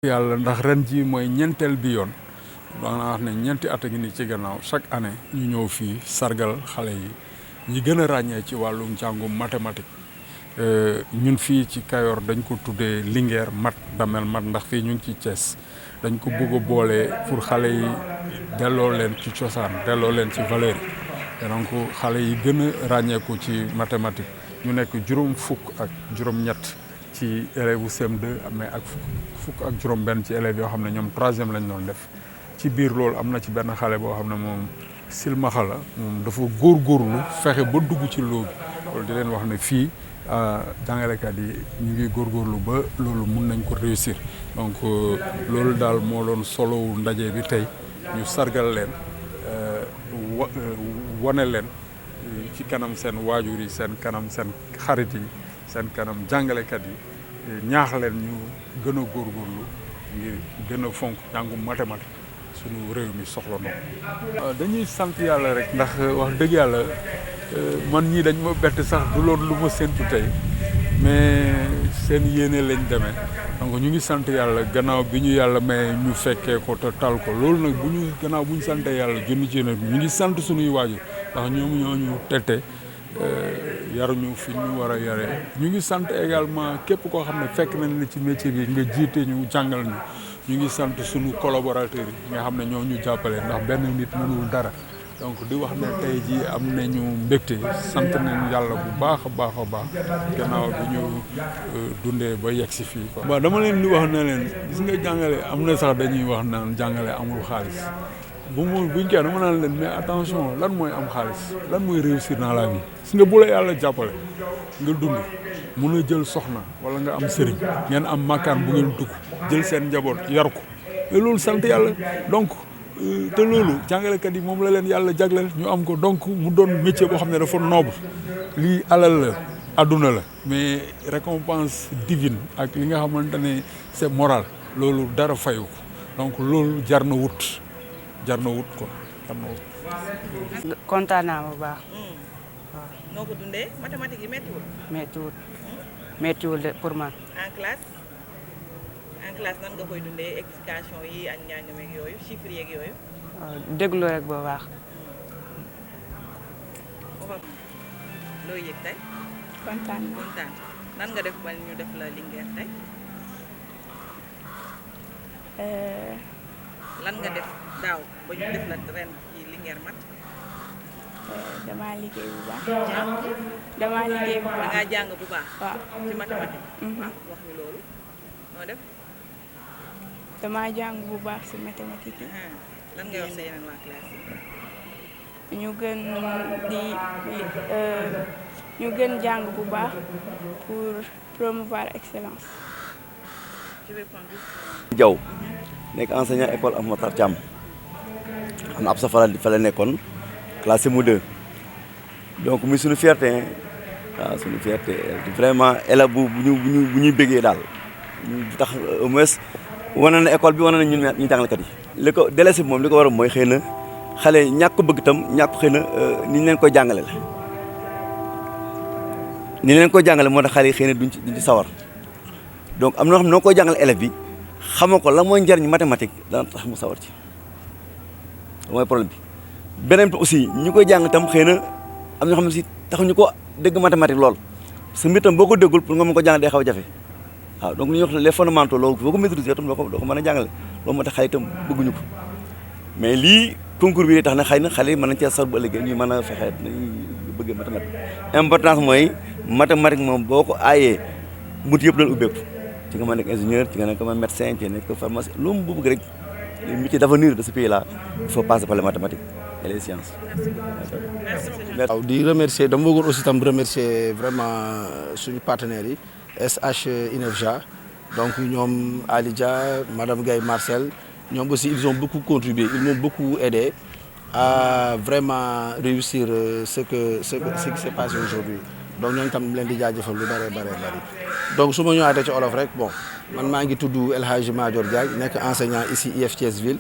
yàlla ndax ren ji mooy ñeenteel bi yoon daanaa wax ne ñeenti at a ngi ni ci gannaaw chaque année ñu ñëw fii sargal xale yi ñi gën a ràññee ci wàllum njàngum mathématique ñun fii ci Kayor dañ ko tuddee Linguère mat damel mat ndax fii ñu ngi ci Thiès dañ ko bëgg a boole pour xale yi delloo leen ci cosaan delloo leen ci valeur yi donc xale yi gën a ràññeeku ci mathématique ñu nekk juróom fukk ak juróom-ñett ci élèves bu CM2 mais ak fukk ak juróom-benn ci élèves yoo xam ne ñoom troisième lañ doon def ci biir loolu am na ci benn xale boo xam ne moom silmaxa la moom dafa góorgóorlu fexe ba dugg ci loolu di leen wax ne fii jàngalekat yi ñu ngi góorgóorlu ba loolu mun nañ ko réussir donc loolu daal moo doon solowu ndaje bi tey ñu sargal leen wane leen ci kanam seen waajur yi seen kanam seen xarit yi seen kanam jàngalekat yi ñaax leen ñu gën a góorgóorlu ngir gën a fonk njàngum mathématique suñu réew mi soxla na dañuy sant yàlla rek ndax wax dëgg yàlla man ñii dañ ma bett sax du loon lu ma séntu tey mais seen yéene lañ demee donc ñu ngi sant yàlla gannaaw bi ñu yàlla may ñu fekkee ko te tal ko loolu nag gannaaw bu ñu santee yàlla junni ci nag ñu ngi sant suñuy waajur ndax ñoom ñoo ñu tette yaruñu fi ñu war a yare ñu ngi sant également képp koo xam ne fekk nañ la ci métier bi nga jiite ñu jàngal ñu ngi sant suñu collaborateurs yi nga xam ne ñoo ñu jàppale ndax benn nit mënul dara donc di wax ne tey jii am nañu mbégte sant nañu yàlla bu baax a baax a baax gannaaw bi ñu dundee ba yegg si fii quoi. waaw dama leen di wax ne leen gis nga jàngale am na sax dañuy wax naan jàngale amul xaalis buñ koy dama naan leen mais attention lan mooy am xaalis lan mooy réussir dans la vie gis nga bu la yàlla jàppale nga dund mun a jël soxna wala nga am sëriñ ngeen am makkaan bu ngeen dugg jël seen njaboot yar ko mais loolu sant yàlla donc te loolu jàngalekat yi moom la leen yàlla jagleel ñu am ko donc mu doon métier boo xam ne dafa noble lii alal la adduna la mais récompense divine ak li nga xamante ne c'est moral loolu dara fayu ko donc loolu jar na wut ko jar na wut. kontaan naa bu baax. waaw noo ko dundee mathématique yi méttiwul. méttiwul de pour man. en classe nan nga koy dundee explication yi ak njàng meeg yooyu chiffres yeeg yooyu. waaw déglu rek bu baax. looy yëg tey. kontaan nan nga def ba ñu def la Linguère tey. lan nga def daaw ba ñu def la ren ci Linguère mat. damaa liggéey bu baax. damaa liggéey bu baax. da ngaa jàng bu baax. waaw ci mathématique. wax ñu loolu noo def. damaa jàng bu baax ci mathématique yi. lan ngay wax sa yeneen waa classe yi. ñu gën jàng bu baax pour promouvoir excellence. Diaw nekk enseignant école Ahmadou Makhtar Thiam xam na ab sa fa la nekkoon classe CM2 donc muy suñu fierté waaw suñu fierté vraiment élève bu ñuy bëggee daal ñu tax au moins wane na école bi wane na ñu jàngalekat yi. li ko délaissé moom li ko waral mooy xëy na xale ñàkk ko bëgg itam ñàkk xëy na ni ñu leen koy jàngale la ni leen koy jàngale moo tax xale yi xëy na duñ ci sawar donc am na loo xam ne noo koy jàngale élève bi xamoo ko la mooy njariñ mathématique dana tax mu sawar ci mooy problème bi. beneen bi aussi ñi koy jàng itam xëy na am na ñoo xam ne si taxuñu ko dégg mathématique lool sa mbir tam boo ko déggul pour nga mën ko jàng day xaw a jafe waaw donc li ñuy wax les fondamentaux loolu boo ko maîtriser itam doo ko mën a jàngale loolu moo tax xale itam bëgguñu ko mais lii concours bi tax na xëy na xale yi mën nañ cee sor bu ëllëgee ñuy mën a fexe nañuy bëgg mathématique importance mooy mathématique moom boo ko aayee mut yëpp dal ubbeeku ci nga mën nekk ingénieur ci nga nekk médecin ci nga nekk pharmacien lu mu bëgg rek les métiers d'avenir de ce pays là il faut passer par les mathématiques et les sciences. waaw di remercier dama bëggoon aussi tam remercier vraiment suñu partenaires yi SH INEFJA donc ñoom Ali Dia madame Gaye Marcel ñoom aussi ils ont beaucoup contribué ils m'ont beaucoup aidé à vraiment réussir ce qui s'est passé aujourd'hui donc ñooñu tam leen di jaajëfal lu bari donc su ma ñëwaatee ci olof rek bon man maa ngi tudd El Hadji Madior Diagne nekk enseignant ici IEF Thiès Ville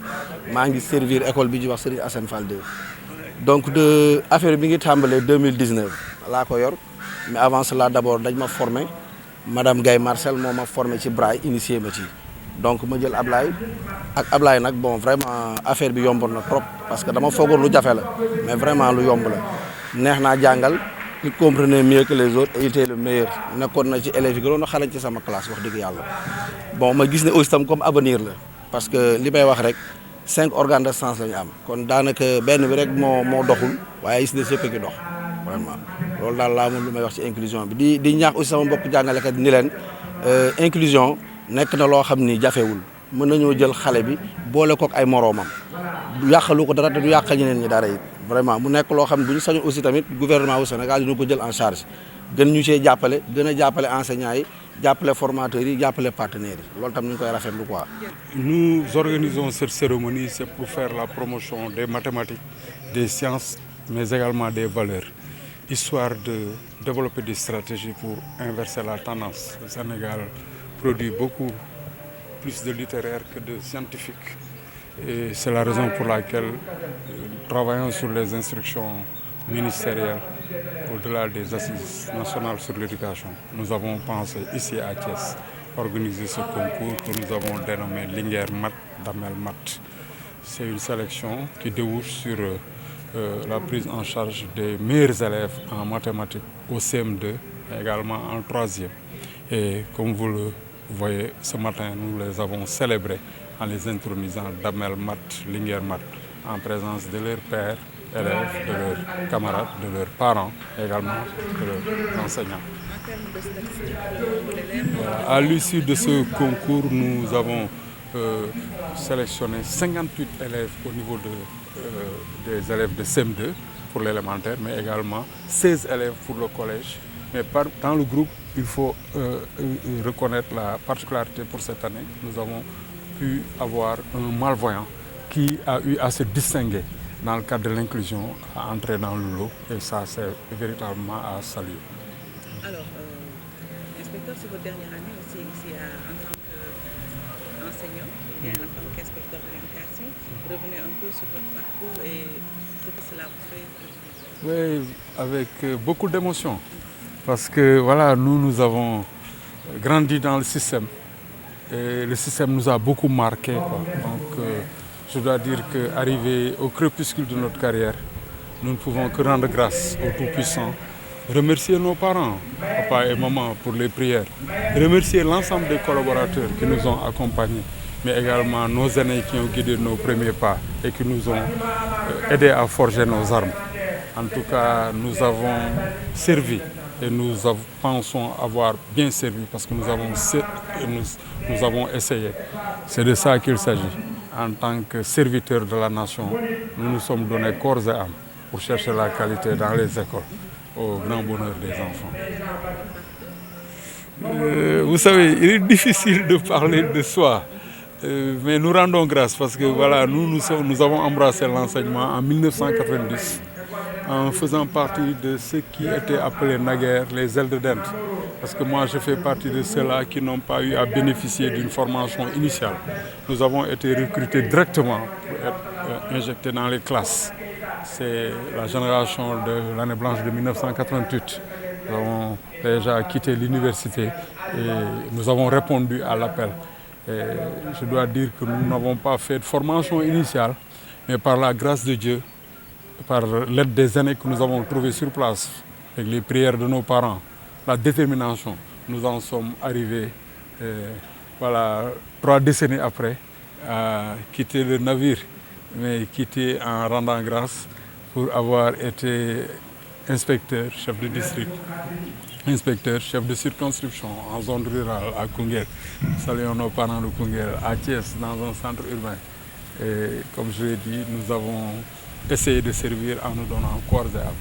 maa ngi servir école bi ñuy wax Serigne Assane Fall 2 donc de affaire bi ngi tàmbalee 2019 laa ko yor mais avant cela d'abord dañ ma formé madame Gaye Marcel moo ma formé ci braille initié ma ci donc ma jël Ablaye ak Ablaye nag bon vraiment affaire bi yomboon na trop parce que dama foogoon lu jafe la mais vraiment lu yomb la neex naa jàngal il comprenait mieux que les autres et il était le meilleur nekkoon na ci élèves yi gënoon a xarañ ci sama classe wax dëgg yàlla bon ma gis ne aussi tam comme avenir la parce que li may wax rek 5 organes de sens la ñu am kon daanaka benn bi rek moo doxul waaye gis na yëpp a ngi dox vraiment loolu daal laa moom lu may wax ci inclusion bi di ñaax aussi sama mbokk jàngalekat ni leen inclusion nekk na loo xam ni jafewul mën nañoo jël xale bi boole kook ay moroomam du yàqalu ko dara te du yàqal ñeneen ñi dara it vraiment mu nekk loo xam ne bu ñu sañoon aussi tamit gouvernement wu Sénégal dina ko jël en charge gën ñu see jàppale gën a jàppale enseignants yi jàppale formateurs yi jàppale partenaires yi loolu tam ñu ngi koy rafetlu quoi. Nous organisons cette cérémonie, c'est pour faire la promotion des mathématiques, des sciences, mais également des valeurs, histoire de développer des stratégies pour inverser la tendance. Le Sénégal produit beaucoup plus de littéraires que de scientifiques. Et c'est la raison pour laquelle nous travaillons sur les instructions ministérielles au-delà des assises nationales sur l'éducation. Nous avons pensé ici à Thiès organiser ce concours que nous avons dénommé Linguère Mat, Damel Mat. C'est une sélection qui débouche sur la prise en charge des meilleurs élèves en mathématiques au CM2 et également en 3e. Et comme vous le voyez, ce matin, nous les avons célébrés en les intronisant Damel Mat, Linguère Mat, en présence de leurs pères, élèves, de leurs camarades, de leurs parents, et également de leurs enseignants. Voilà. À l'issue de ce concours, nous avons sélectionné 58 élèves au niveau des élèves de CM2 pour l'élémentaire, mais également 16 élèves pour le collège. Mais dans le groupe, il faut reconnaître la particularité pour cette année. Nous avons pu avoir un malvoyant qui a eu à se distinguer dans le cadre de l'inclusion, à entrer dans le lot, et ça, c'est véritablement à saluer. Alors, inspecteur, c'est votre dernière année aussi ici en tant qu'enseignant, bien en tant qu'inspecteur de l'éducation. Revenez un peu sur votre parcours et ce que cela vous fait. Oui, avec beaucoup d'émotion, parce que voilà, nous avons grandi dans le système, et le système nous a beaucoup marqué, quoi. Donc, je dois dire qu'arrivé au crépuscule de notre carrière, nous ne pouvons que rendre grâce au Tout-Puissant, remercier nos parents, papa et maman, pour les prières, remercier l'ensemble des collaborateurs qui nous ont accompagnés, mais également nos aînés qui ont guidé nos premiers pas et qui nous ont aidés à forger nos armes. En tout cas, nous avons servi et nous pensons avoir bien servi parce que nous avons essayé. C'est de ça qu'il s'agit. En tant que serviteurs de la nation, nous nous sommes donnés corps et âme pour chercher la qualité dans les écoles, au grand bonheur des enfants. Vous savez, il est difficile de parler de soi, mais nous rendons grâce parce que voilà, nous avons embrassé l'enseignement en 1990 en faisant partie de ce qui était appelé naguère les ailes de dinde. Parce que moi, je fais partie de ceux-là qui n'ont pas eu à bénéficier d'une formation initiale. Nous avons été recrutés directement pour être injectés dans les classes. C'est la génération de l'année blanche de 1988. Nous avons déjà quitté l'université et nous avons répondu à l'appel. Je dois dire que nous n'avons pas fait de formation initiale, mais par la grâce de Dieu, par l'aide des aînés que nous avons trouvés sur place, avec les prières de nos parents, la détermination, nous en sommes arrivés, voilà, 3 décennies après, à quitter le navire, mais quitter en rendant grâce pour avoir été inspecteur, chef de district, inspecteur, chef de circonscription en zone rurale à Koungheul. Saluons nos parents de Koungheul, à Thiès, dans un centre urbain. Et comme je l'ai dit, nous avons essayé de servir en nous donnant corps et âme.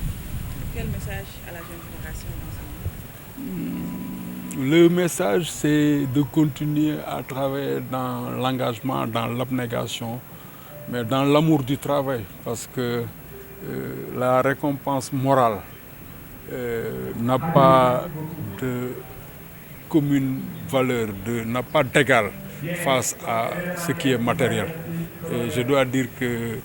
Quel message à la jeune génération d'enseignants? Le message, c'est de continuer à travailler dans l'engagement, dans l'abnégation, mais dans l'amour du travail, parce que la récompense morale n'a pas de commune valeur, n'a pas d'égal face à ce qui est matériel. Et je dois dire que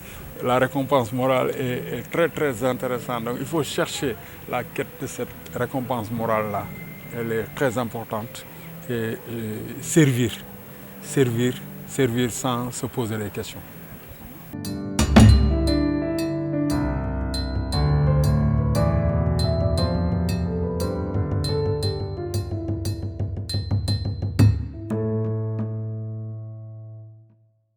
la récompense morale est très très intéressante. Donc il faut chercher la quête de cette récompense morale-là. Elle est très importante et servir servir sans se poser des questions.